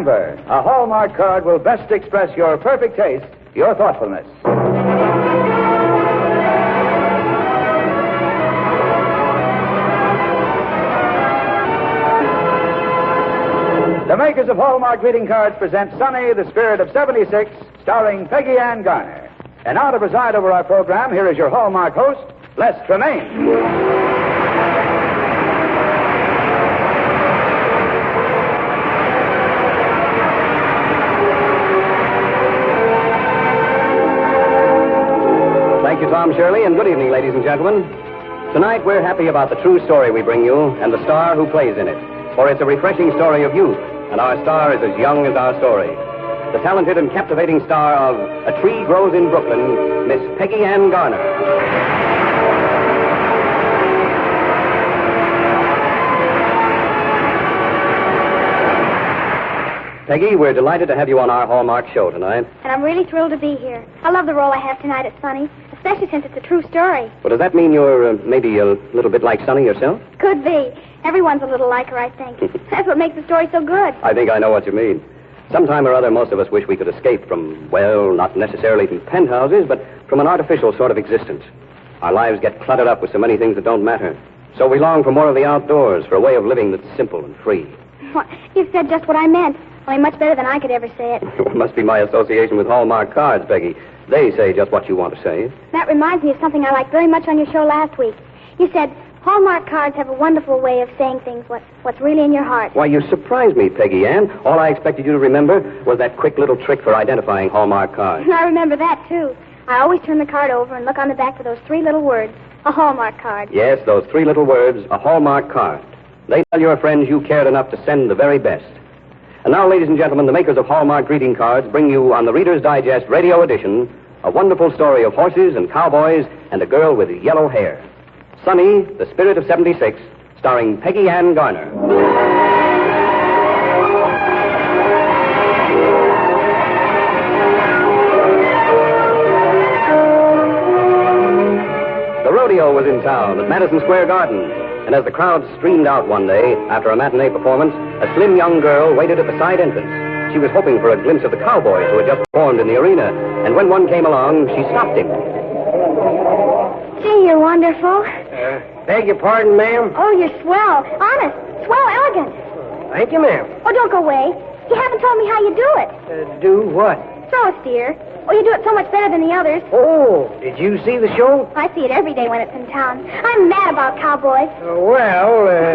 remember, a Hallmark card will best express your perfect taste, your thoughtfulness. The makers of Hallmark greeting cards present Sonny, the Spirit of 76, starring Peggy Ann Garner. And now to preside over our program, here is your Hallmark host, Les Tremaine. Thank you, Tom Shirley, and good evening, ladies and gentlemen. Tonight, we're happy about the true story we bring you and the star who plays in it. For it's a refreshing story of youth, and our star is as young as our story. The talented and captivating star of A Tree Grows in Brooklyn, Miss Peggy Ann Garner. Peggy, we're delighted to have you on our Hallmark show tonight. And I'm really thrilled to be here. I love the role I have tonight at Sonny, especially since it's a true story. Well, does that mean you're maybe a little bit like Sonny yourself? Could be. Everyone's a little like her, I think. That's what makes the story so good. I think I know what you mean. Sometime or other, most of us wish we could escape from, well, not necessarily from penthouses, but from an artificial sort of existence. Our lives get cluttered up with so many things that don't matter. So we long for more of the outdoors, for a way of living that's simple and free. Well, you've said just what I meant. Only much better than I could ever say it. It must be my association with Hallmark cards, Peggy. They say just what you want to say. That reminds me of something I liked very much on your show last week. You said, Hallmark cards have a wonderful way of saying things, what's really in your heart. Why, you surprised me, Peggy Ann. All I expected you to remember was that quick little trick for identifying Hallmark cards. I remember that, too. I always turn the card over and look on the back for those 3 little words, a Hallmark card. Yes, those 3 little words, a Hallmark card. They tell your friends you cared enough to send the very best. And now, ladies and gentlemen, the makers of Hallmark greeting cards bring you on the Reader's Digest radio edition a wonderful story of horses and cowboys and a girl with yellow hair. Sonny, the Spirit of 76, starring Peggy Ann Garner. The rodeo was in town at Madison Square Garden, and as the crowd streamed out one day after a matinee performance, a slim young girl waited at the side entrance. She was hoping for a glimpse of the cowboys who had just performed in the arena, and when one came along, she stopped him. Gee, you're wonderful. Beg your pardon, ma'am? Oh, you're swell. Honest. Swell elegant. Thank you, ma'am. Oh, don't go away. You haven't told me how you do it. Do what? Throw a steer. Oh, you do it so much better than the others. Oh, did you see the show? I see it every day when it's in town. I'm mad about cowboys.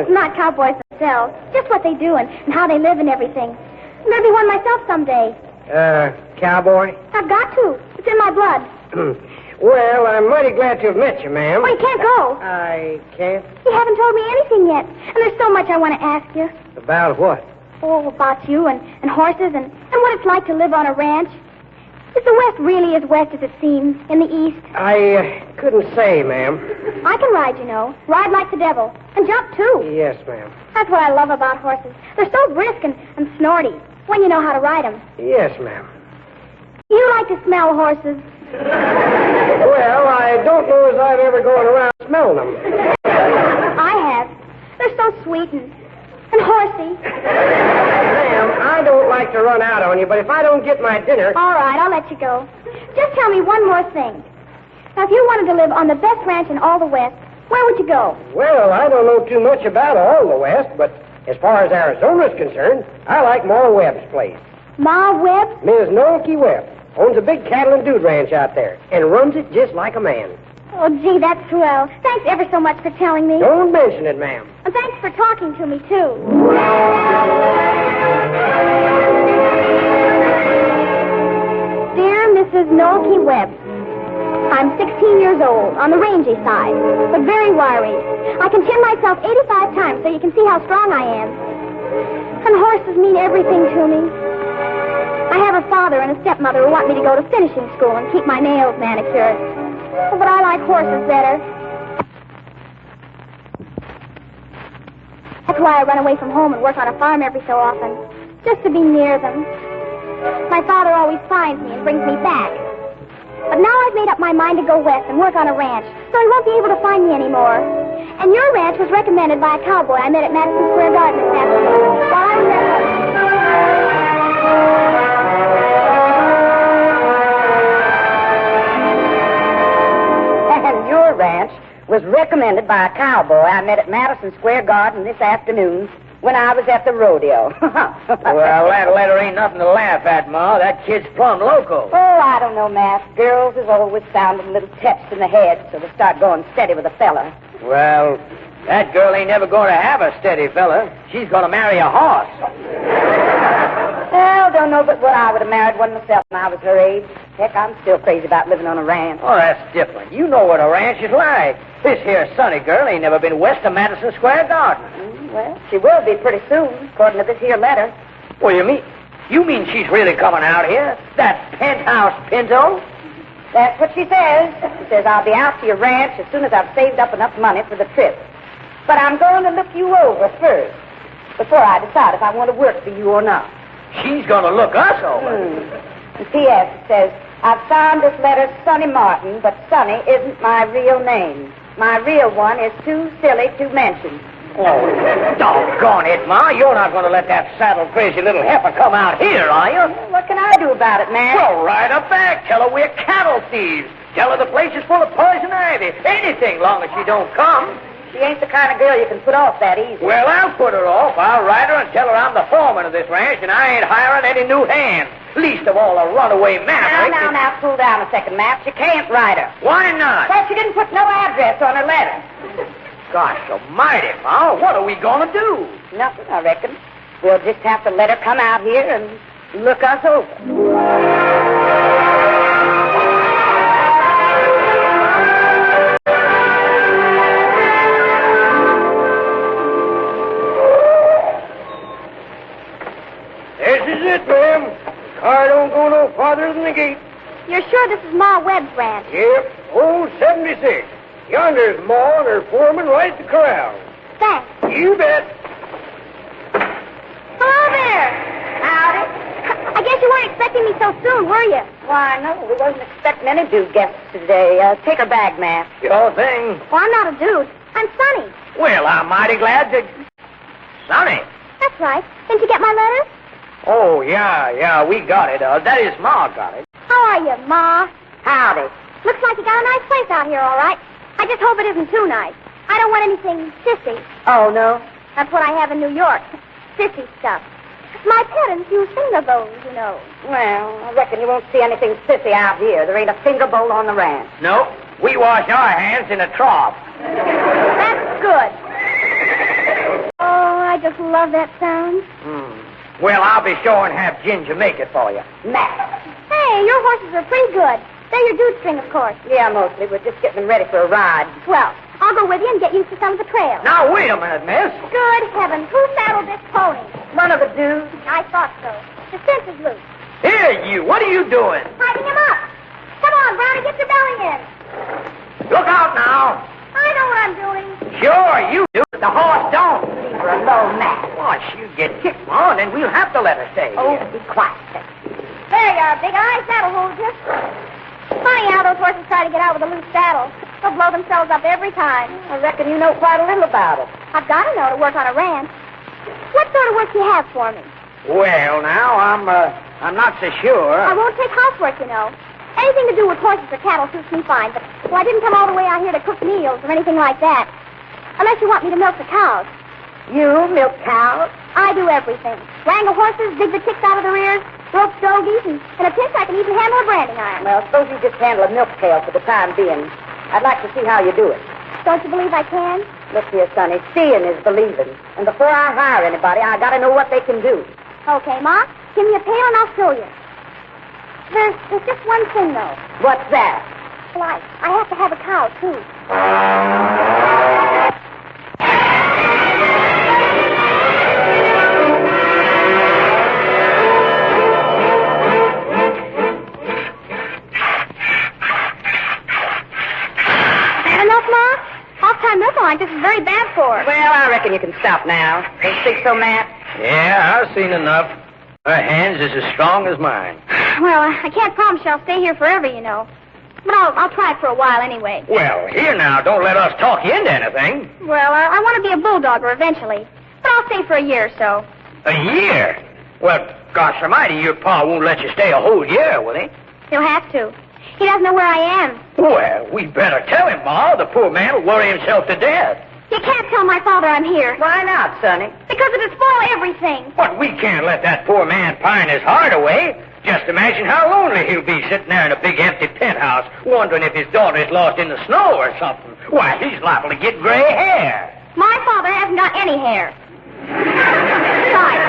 Not cowboys themselves. Just what they do and how they live and everything. Maybe one myself someday. Cowboy? I've got to. It's in my blood. Well, I'm mighty glad to have met you, ma'am. Oh, you can't go. I can't? You haven't told me anything yet. And there's so much I want to ask you. About what? Oh, about you and horses and what it's like to live on a ranch. Is the West really as west as it seems in the East? I couldn't say, ma'am. I can ride, you know. Ride like the devil. And jump, too. Yes, ma'am. That's what I love about horses. They're so brisk and snorty when you know how to ride them. Yes, ma'am. You like to smell horses. Well, I don't know as I've ever gone around smelling them. I have. They're so sweet and horsey. Ma'am, I don't like to run out on you, but if I don't get my dinner... All right, I'll let you go. Just tell me one more thing. Now, if you wanted to live on the best ranch in all the West, where would you go? Well, I don't know too much about all the West, but as far as Arizona's concerned, I like Ma Webb's place. Ma Webb? Ms. Nolte Webb owns a big cattle and dude ranch out there and runs it just like a man. Oh, gee, that's swell. Thanks ever so much for telling me. Don't mention it, ma'am. And thanks for talking to me, too. Dear Mrs. Nolte Webb, I'm 16 years old, on the rangy side, but very wiry. I can chin myself 85 times so you can see how strong I am. And horses mean everything to me. I have a father and a stepmother who want me to go to finishing school and keep my nails manicured. But I like horses better. That's why I run away from home and work on a farm every so often, just to be near them. My father always finds me and brings me back. But now I've made up my mind to go west and work on a ranch, so he won't be able to find me anymore. And your ranch was recommended by a cowboy I met at Madison Square Garden this afternoon. While I was there... And your ranch was recommended by a cowboy I met at Madison Square Garden this afternoon when I was at the rodeo. Well, that letter ain't nothing to laugh at, Ma. That kid's plumb loco. Oh, I don't know, Matt. Girls is always sounding a little touched in the head, so they start going steady with a fella. Well, that girl ain't never going to have a steady fella. She's going to marry a horse. Well, don't know but what I would have married one myself when I was her age. Heck, I'm still crazy about living on a ranch. Oh, that's different. You know what a ranch is like. This here Sonny girl ain't never been west of Madison Square Garden. Well, she will be pretty soon, according to this here letter. What do you mean? You mean she's really coming out here? That penthouse Pinto? That's what she says. She says, I'll be out to your ranch as soon as I've saved up enough money for the trip. But I'm going to look you over first, before I decide if I want to work for you or not. She's going to look us over. And P.S. it says, I've signed this letter Sonny Martin, but Sonny isn't my real name. My real one is too silly to mention. Oh, doggone it, Ma. You're not going to let that saddle-crazy little heifer come out here, are you? What can I do about it, man? Well, ride her back. Tell her we're cattle thieves. Tell her the place is full of poison ivy. Anything, long as she don't come. She ain't the kind of girl you can put off that easy. Well, I'll put her off. I'll ride her and tell her I'm the foreman of this ranch, and I ain't hiring any new hands. Least of all a runaway maverick. Now, cool down a second, Matt. You can't ride her. Why not? Well, she didn't put no address on her letter. Gosh almighty, Ma. What are we going to do? Nothing, I reckon. We'll just have to let her come out here and look us over. This is it, ma'am. The car don't go no farther than the gate. You're sure this is Ma Webb's ranch? Yep, old 76. Yonder's Ma and her foreman right at the corral. Thanks. You bet. Hello there. Howdy. I guess you weren't expecting me so soon, were you? Why, no, we wasn't expecting any dude guests today. Take her bag, Matt. Your thing. Well, I'm not a dude. I'm Sonny. Well, I'm mighty glad to... Sonny. That's right. Didn't you get my letter? Oh, yeah, we got it. That is, Ma got it. How are you, Ma? Howdy. Looks like you got a nice place out here, all right. I just hope it isn't too nice. I don't want anything sissy. Oh, no? That's what I have in New York. Sissy stuff. My parents use finger bowls, you know. Well, I reckon you won't see anything sissy out here. There ain't a finger bowl on the ranch. No, we wash our hands in a trough. That's good. Oh, I just love that sound. Well, I'll be sure and have Ginger make it for you. Matt. Hey, your horses are pretty good. They're your dude string, of course. Yeah, mostly. We're just getting them ready for a ride. Well, I'll go with you and get used to some of the trails. Now, wait a minute, miss. Good heavens, who saddled this pony? One of the dudes. I thought so. The fence is loose. Here, you. What are you doing? Tighten him up. Come on, Brownie, get your belly in. Look out now. I know what I'm doing. Sure, you do. The horse don't. Leave her alone, Matt. Why, she'll get kicked, Ma, and then we'll have to let her stay. Oh, be quiet. There you are, Big Eye. That'll hold you. Funny how those horses try to get out with a loose saddle. They'll blow themselves up every time. I reckon you know quite a little about it. I've got to know to work on a ranch. What sort of work do you have for me? Well, now, I'm not so sure. I won't take housework, you know. Anything to do with horses or cattle suits me fine, but I didn't come all the way out here to cook meals or anything like that. Unless you want me to milk the cows. You milk cows? I do everything. Wrangle horses, dig the chicks out of the rears, rope stogies, and in a pinch I can even handle a branding iron. Well, suppose you just handle a milk pail for the time being. I'd like to see how you do it. Don't you believe I can? Look here, Sonny. Seeing is believing. And before I hire anybody, I got to know what they can do. Okay, Ma. Give me a pail and I'll show you. There's just one thing, though. What's that? Well, I have to have a cow, too. Enough, Ma? Off-time milking like this is very bad for her. Well, I reckon you can stop now. Don't you think so, Matt? Yeah, I've seen enough. Her hands is as strong as mine. Well, I can't promise I'll stay here forever, you know. But I'll try it for a while anyway. Well, here now, don't let us talk you into anything. Well, I want to be a bulldogger eventually. But I'll stay for a year or so. A year? Well, Gosh almighty, your pa won't let you stay a whole year, will he? He'll have to. He doesn't know where I am. Well, we better tell him, Ma. The poor man will worry himself to death. You can't tell my father I'm here. Why not, Sonny? Because it'd spoil everything. But we can't let that poor man pine his heart away. Just imagine how lonely he'll be sitting there in a big empty penthouse, wondering if his daughter's lost in the snow or something. Why, he's liable to get gray hair. My father hasn't got any hair. Besides,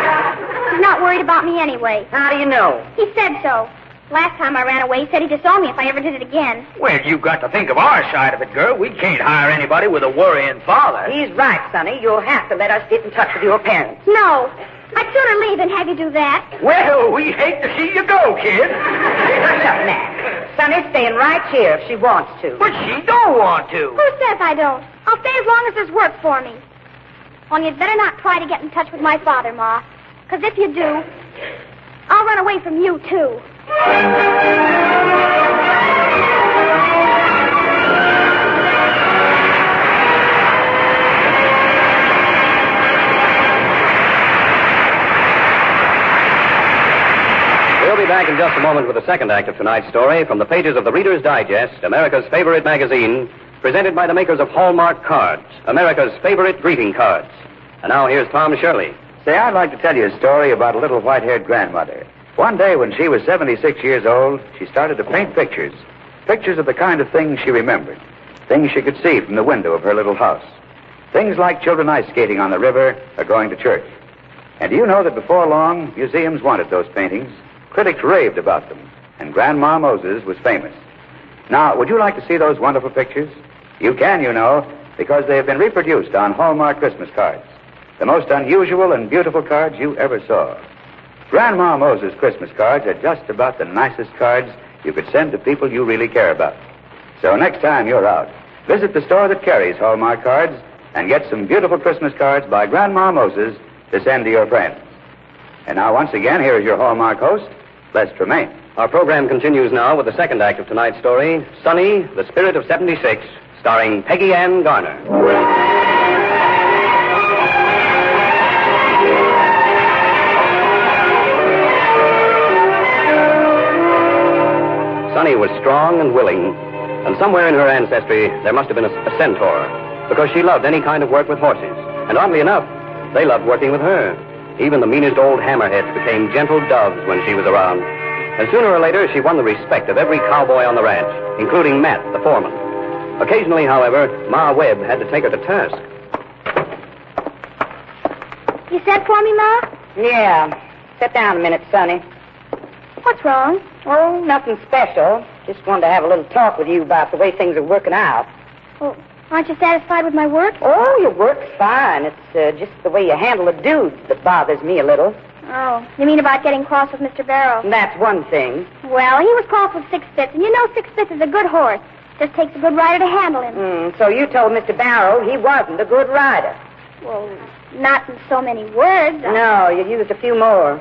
he's not worried about me anyway. How do you know? He said so. Last time I ran away, he said he'd disown me if I ever did it again. Well, you've got to think of our side of it, girl. We can't hire anybody with a worrying father. He's right, Sonny. You'll have to let us get in touch with your parents. No. I'd sooner leave than have you do that. Well, we hate to see you go, kid. Hush up, Matt. Sonny's staying right here if she wants to. But she don't want to. Who says I don't? I'll stay as long as there's work for me. Only you'd better not try to get in touch with my father, Ma. Because if you do, I'll run away from you, too. We'll be back in just a moment with the second act of tonight's story from the pages of the Reader's Digest, America's favorite magazine, presented by the makers of Hallmark Cards, America's favorite greeting cards. And now here's Tom Shirley. Say, I'd like to tell you a story about a little white-haired grandmother. One day when she was 76 years old, she started to paint pictures. Pictures of the kind of things she remembered. Things she could see from the window of her little house. Things like children ice skating on the river or going to church. And do you know that before long, museums wanted those paintings? Critics raved about them, and Grandma Moses was famous. Now, would you like to see those wonderful pictures? You can, you know, because they have been reproduced on Hallmark Christmas cards. The most unusual and beautiful cards you ever saw. Grandma Moses' Christmas cards are just about the nicest cards you could send to people you really care about. So next time you're out, visit the store that carries Hallmark cards and get some beautiful Christmas cards by Grandma Moses to send to your friends. And now, once again, here is your Hallmark host, Les Tremaine. Our program continues now with the second act of tonight's story, Sonny, the Spirit of 76, starring Peggy Ann Garner. Sonny was strong and willing, and somewhere in her ancestry there must have been a centaur, because she loved any kind of work with horses. And oddly enough, they loved working with her. Even the meanest old hammerheads became gentle doves when she was around. And sooner or later, she won the respect of every cowboy on the ranch, including Matt, the foreman. Occasionally, however, Ma Webb had to take her to task. You sent for me, Ma? Yeah. Sit down a minute, Sonny. What's wrong? Oh, nothing special. Just wanted to have a little talk with you about the way things are working out. Oh, aren't you satisfied with my work? Oh, your work's fine. It's just the way you handle a dude that bothers me a little. Oh, you mean about getting cross with Mr. Barrow? That's one thing. Well, he was cross with Six Fits, and you know Six Fits is a good horse. Just takes a good rider to handle him. So you told Mr. Barrow he wasn't a good rider. Well, not in so many words. No, you used a few more.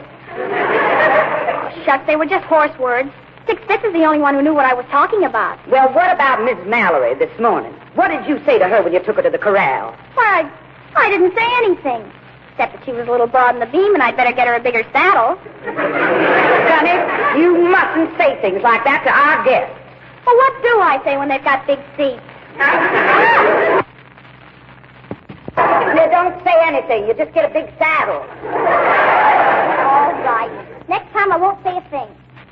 Shucks, they were just horse words. Six Fits is the only one who knew what I was talking about. Well, what about Miss Mallory this morning? What did you say to her when you took her to the corral? Why, I didn't say anything. Except that she was a little broad in the beam and I'd better get her a bigger saddle. Sonny, you mustn't say things like that to our guests. Well, what do I say when they've got big seats? You don't say anything. You just get a big saddle. All right. Next time I won't say a thing.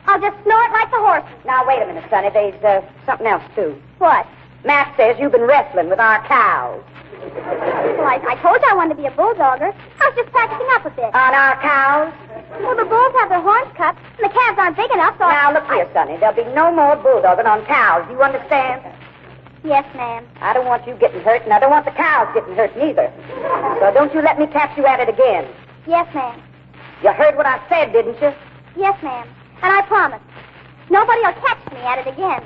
I'll just snort like the horses. Now, wait a minute, Sonny. There's something else, too. What? Matt says you've been wrestling with our cows. Well, I told you I wanted to be a bulldogger. I was just practicing up a bit. On our cows? Well, the bulls have their horns cut, and the calves aren't big enough, so Now, look here, Sonny. There'll be no more bulldogging on cows. Do you understand? Yes, ma'am. I don't want you getting hurt, and I don't want the cows getting hurt neither. So don't you let me catch you at it again. Yes, ma'am. You heard what I said, didn't you? Yes, ma'am. And I promise. Nobody will catch me at it again.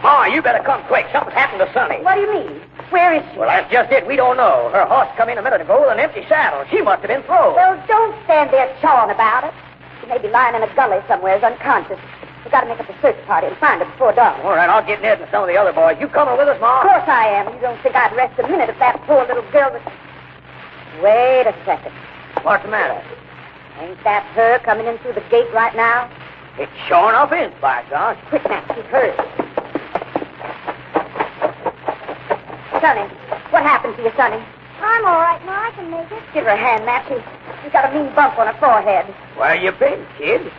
Ma, you better come quick. Something's happened to Sonny. What do you mean? Where is she? Well, that's just it. We don't know. Her horse come in a minute ago with an empty saddle. She must have been thrown. Well, don't stand there chawing about it. She may be lying in a gully somewhere, unconscious. We've got to make up a search party and find her before dark. All right, I'll get Ned and some of the other boys. You coming with us, Ma? Of course I am. You don't think I'd rest a minute if that poor little girl was... Wait a second. What's the matter? Ain't that her coming in through the gate right now? It's sure enough is, by gosh. Quick, Matt, she's hers. Sonny, what happened to you, Sonny? I'm all right, Ma. I can make it. Give her a hand, Matt. She's got a mean bump on her forehead. Where you been, kid?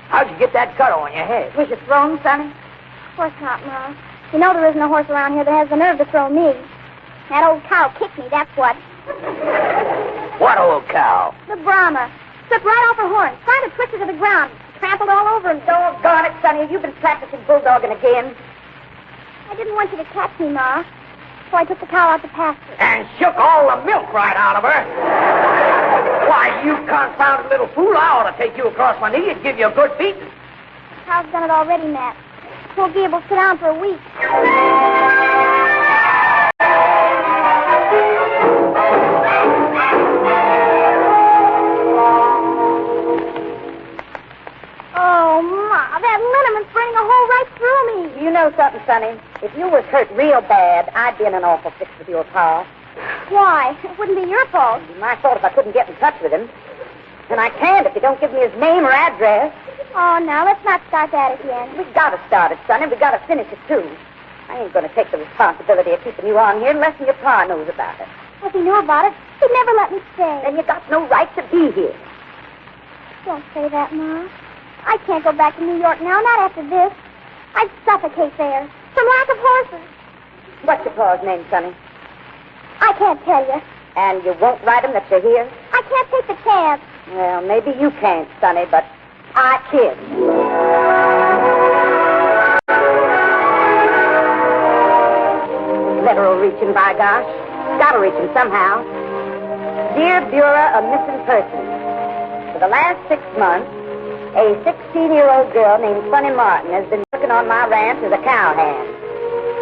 How'd you get that cut on your head? Was you thrown, Sonny? Of course not, Ma. You know there isn't a horse around here that has the nerve to throw me. That old cow kicked me, that's what. What old cow? The Brahma. Slipped right off her horn, tried to twist her to the ground. Trampled all over him. Doggone it, Sonny. You've been practicing bulldogging again. I didn't want you to catch me, Ma. So I took the cow out to pasture. And shook all the milk right out of her. Why, you confounded little fool, I ought to take you across my knee and give you a good beating. The cow's done it already, Matt. Won't be able to sit down for a week. Oh, Ma, that liniment burning a hole right through me. You know something, Sonny? If you was hurt real bad, I'd be in an awful fix with your pa. Why? It wouldn't be your fault. It'd be my fault if I couldn't get in touch with him. And I can't if you don't give me his name or address. Oh, now, let's not start that again. We gotta start it, Sonny. We gotta finish it, too. I ain't gonna take the responsibility of keeping you on here unless your pa knows about it. If he knew about it, he'd never let me stay. Then you got no right to be here. Don't say that, Ma. I can't go back to New York now, not after this. I'd suffocate there from lack of horses. What's your pa's name, Sonny? I can't tell you. And you won't write him that you're here? I can't take the chance. Well, maybe you can't, Sonny, but I kid. Letter will reach him, by gosh. Gotta reach him somehow. Dear Bureau of Missing Persons, for the last 6 months, a 16-year-old girl named Sonny Martin has been working on my ranch as a cowhand.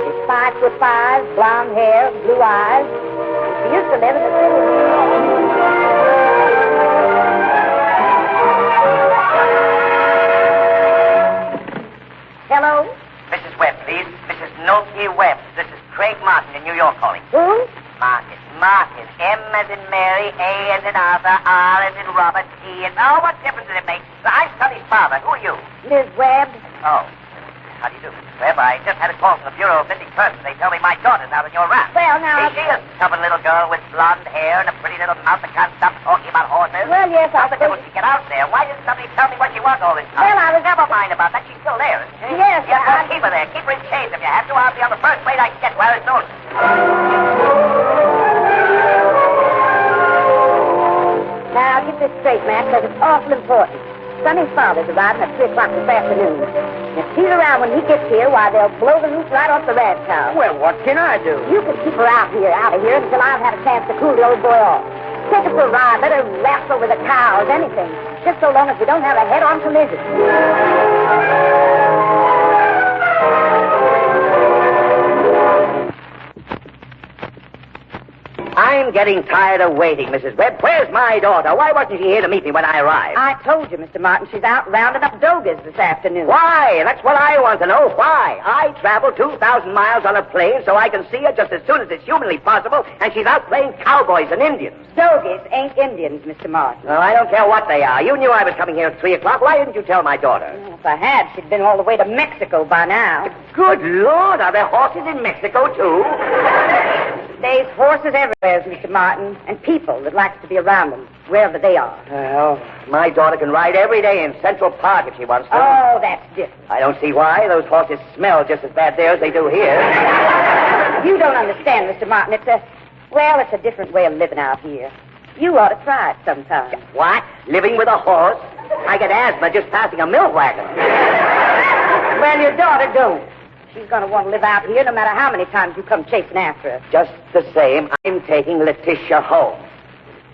She's 5'5", blonde hair, blue eyes. She used to live in the city. Hello? Mrs. Webb, please. Mrs. Noki Webb. This is Craig Martin in New York calling. Who? Martin. Martin. M as in Mary, A as in Arthur, R as in Robert, T as... Oh, what difference does it make? I'm Sonny's father. Who are you? Miss Webb. Oh. How do you do, Mrs. Webb? I just had a call from the Bureau of Missing Persons. They tell me my daughter's out on your ranch. Well, now... Is she a stubborn little girl with blonde hair and a pretty little mouth that can't stop talking about horses? Well, yes, How I the devil did she get out there? Why didn't somebody tell me what she was all this time? Well, I was... Never mind about that. She's still there, isn't she? Yes, Yes, well, I- keep her there. Keep her in chains if you have to. I'll be on the first plane I can get where it's known. Now, get this straight, Matt, because it's awful important. Sonny's father's arriving at 3 o'clock this afternoon. If she's around when he gets here, why, they'll blow the roof right off the ranch house. Well, what can I do? You can keep her out of here, until I've had a chance to cool the old boy off. Take her for a ride, let her wrestle with the cows, anything. Just so long as we don't have a head-on collision. I'm getting tired of waiting, Mrs. Webb. Where's my daughter? Why wasn't she here to meet me when I arrived? I told you, Mr. Martin, she's out rounding up dogas this afternoon. Why? That's what I want to know. Why? I traveled 2,000 miles on a plane so I can see her just as soon as it's humanly possible, and she's out playing cowboys and Indians. Dogas ain't Indians, Mr. Martin. Well, I don't care what they are. You knew I was coming here at 3 o'clock. Why didn't you tell my daughter? If I had, she'd been all the way to Mexico by now. Good Lord, are there horses in Mexico, too? There's horses everywhere, Mr. Martin, and people that likes to be around them, wherever they are. Well, my daughter can ride every day in Central Park if she wants to. Oh, that's different. I don't see why. Those horses smell just as bad there as they do here. You don't understand, Mr. Martin. It's a different way of living out here. You ought to try it sometime. What? Living with a horse? I get asthma just passing a milk wagon. Well, your daughter don't. She's going to want to live out here no matter how many times you come chasing after her. Just the same, I'm taking Letitia home.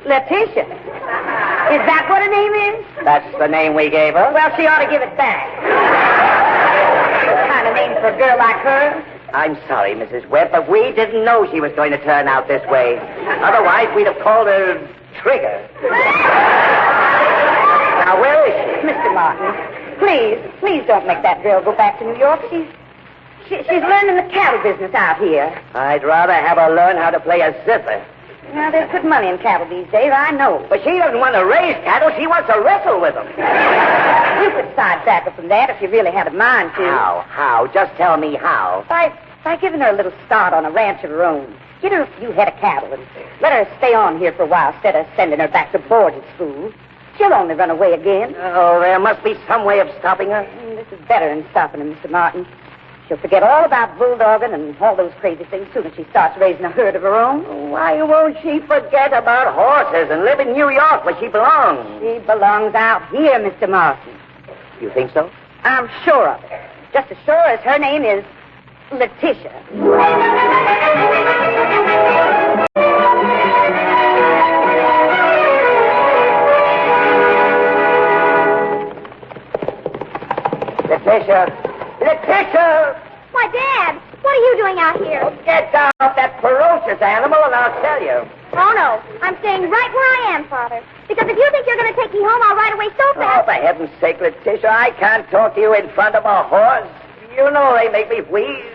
Letitia? Is that what her name is? That's the name we gave her. Well, she ought to give it back. What kind of name for a girl like her? I'm sorry, Mrs. Webb, but we didn't know she was going to turn out this way. Otherwise, we'd have called her Trigger. Now, where is she? Mr. Martin, Please don't make that girl go back to New York. She's learning the cattle business out here. I'd rather have her learn how to play a zither. Now, there's good money in cattle these days, I know. But she doesn't want to raise cattle. She wants to wrestle with them. You could sidetrack her from that if you really had a mind to. How? Just tell me how. By giving her a little start on a ranch of her own. Get her a few head of cattle and let her stay on here for a while instead of sending her back to boarding school. She'll only run away again. Oh, there must be some way of stopping her. This is better than stopping her, Mr. Martin. She'll forget all about bulldogging and all those crazy things soon as she starts raising a herd of her own. Why won't she forget about horses and live in New York where she belongs? She belongs out here, Mr. Martin. You think so? I'm sure of it. Just as sure as her name is Letitia. Letitia! Why, Dad, what are you doing out here? Oh, get down off that ferocious animal and I'll tell you. Oh, no. I'm staying right where I am, Father. Because if you think you're going to take me home, I'll ride away so Oh, fast. for heaven's sake, Letitia, I can't talk to you in front of a horse. You know they make me wheeze.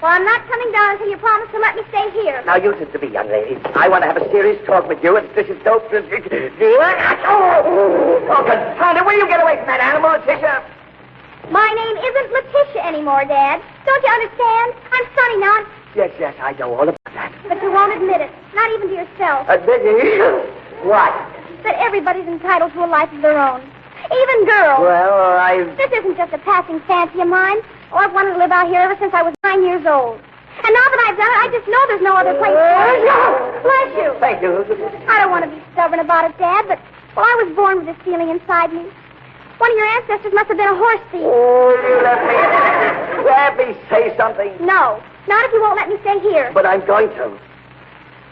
Well, I'm not coming down until you promise to let me stay here. Now, you listen to me, young lady. I want to have a serious talk with you, and this is no... Oh, confound it. Will you get away from that animal, Letitia? My name isn't Letitia anymore, Dad. Don't you understand? I'm Sonny now, Yes, I know all about that. but you won't admit it. Not even to yourself. What? That everybody's entitled to a life of their own. Even girls. Well, This isn't just a passing fancy of mine. Oh, I've wanted to live out here ever since I was 9 years old. And now that I've done it, I just know there's no other place for me. Bless you. Thank you. I don't want to be stubborn about it, Dad, but, well, I was born with this feeling inside me. One of your ancestors must have been a horse thief. Oh, let me say something. No, not if you won't let me stay here. But I'm going to.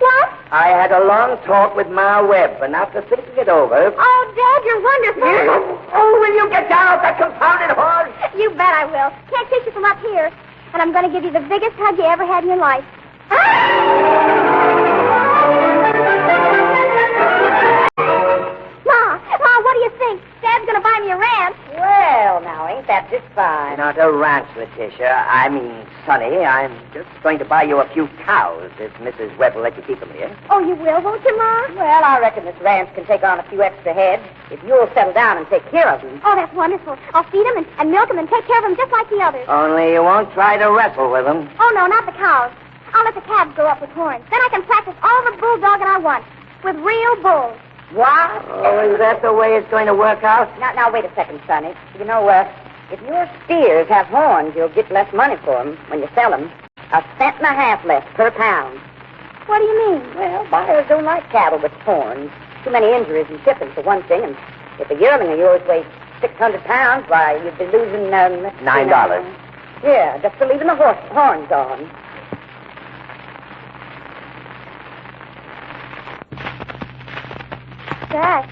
What? I had a long talk with Ma Webb, and after thinking it over... Oh, Dad, you're wonderful. Oh, will you get down off that confounded horse? You bet I will. Can't teach you from up here. And I'm going to give you the biggest hug you ever had in your life. Ma, what do you think? Dad's going to buy me a ranch. Well, now, ain't that just fine? Not a ranch, Letitia. I mean, Sonny, I'm just going to buy you a few cows if Mrs. Webb will let you keep them here. Oh, you will, won't you, Ma? Well, I reckon this ranch can take on a few extra heads if you'll settle down and take care of them. Oh, that's wonderful. I'll feed them and milk them and take care of them just like the others. Only you won't try to wrestle with them. Oh, no, not the cows. I'll let the calves grow up with horns. Then I can practice all the bulldogging I want with real bulls. What? Oh, is that the way it's going to work out? Now, wait a second, Sonny. You know, if your steers have horns, you'll get less money for them when you sell them. 1.50 cents less per pound. What do you mean? Well, buyers don't like cattle with horns. Too many injuries in shipping, for one thing. And if a yearling of yours weighs 600 pounds, why, you'd be losing... $9. Yeah, just for leaving the horns on. Gosh,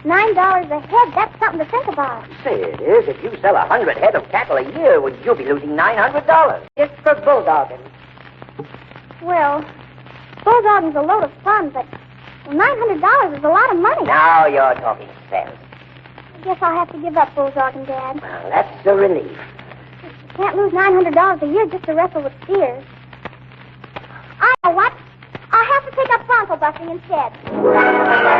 $9 a head, that's something to think about. Say it is. If you sell 100 head of cattle a year, would you be losing $900? Just for bulldogging. Well, bulldogging's a load of fun, but $900 is a lot of money. Now you're talking sense. I guess I'll have to give up bulldogging, Dad. Well, that's a relief. Can't lose $900 a year just to wrestle with steers. I know what. I'll have to take up bronco busting instead.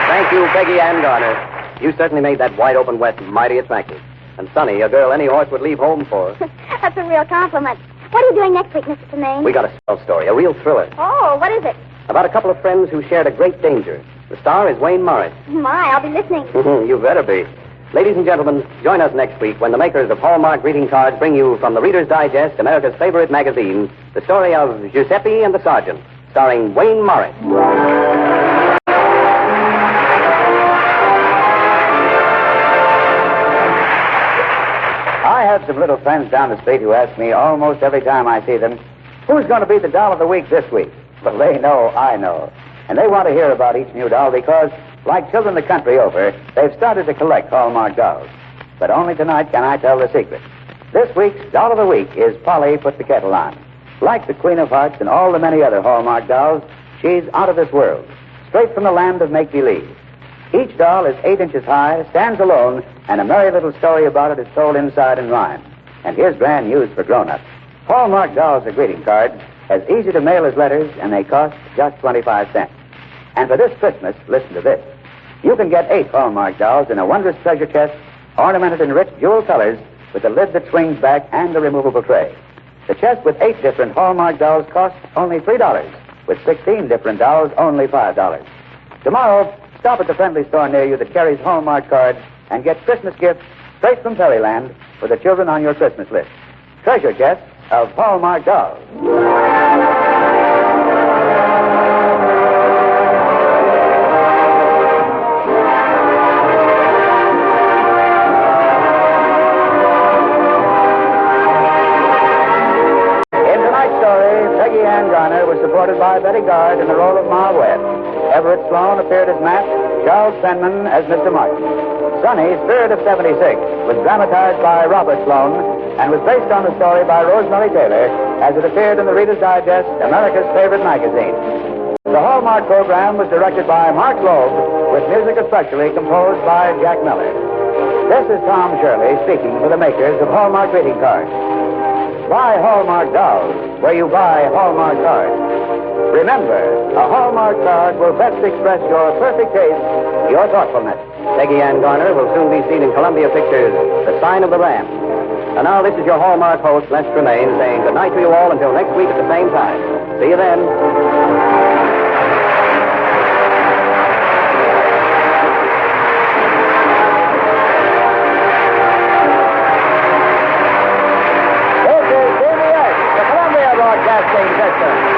Thank you, Peggy Ann Garner. You certainly made that wide-open West mighty attractive. And Sonny, a girl any horse would leave home for. That's a real compliment. What are you doing next week, Mr. Tremaine? We got a swell story, a real thriller. Oh, what is it? About a couple of friends who shared a great danger. The star is Wayne Morris. My, I'll be listening. You better be. Ladies and gentlemen, join us next week when the makers of Hallmark greeting cards bring you from the Reader's Digest, America's favorite magazine, the story of Giuseppe and the Sergeant, starring Wayne Morris. I have some little friends down the street who ask me almost every time I see them, who's going to be the doll of the week this week? Well, they know I know. And they want to hear about each new doll because, like children the country over, they've started to collect Hallmark dolls. But only tonight can I tell the secret. This week's doll of the week is Polly Put the Kettle On. Like the Queen of Hearts and all the many other Hallmark dolls, she's out of this world, straight from the land of make-believe. Each doll is 8 inches high, stands alone, and a merry little story about it is told inside in rhyme. And here's brand news for grown-ups. Hallmark dolls are greeting cards, as easy to mail as letters, and they cost just 25 cents. And for this Christmas, listen to this. You can get 8 Hallmark dolls in a wondrous treasure chest, ornamented in rich jewel colors, with a lid that swings back and a removable tray. The chest with 8 different Hallmark dolls costs only $3, with 16 different dolls only $5. Tomorrow, stop at the friendly store near you that carries Hallmark cards and get Christmas gifts straight from Fairyland for the children on your Christmas list. Treasure chests of Hallmark dolls. Was supported by Betty Gard in the role of Ma Webb. Everett Sloan appeared as Matt, Charles Fenman as Mr. Martin. Sonny, Spirit of 76, was dramatized by Robert Sloan and was based on the story by Rosemary Taylor as it appeared in the Reader's Digest, America's favorite magazine. The Hallmark program was directed by Mark Loeb, with music especially composed by Jack Miller. This is Tom Shirley speaking for the makers of Hallmark greeting cards. Buy Hallmark dolls where you buy Hallmark cards. Remember, a Hallmark card will best express your perfect taste, your thoughtfulness. Peggy Ann Garner will soon be seen in Columbia Pictures' The Sign of the Ram. And now this is your Hallmark host, Les Tremaine, saying good night to you all until next week at the same time. See you then. Broadcasting System.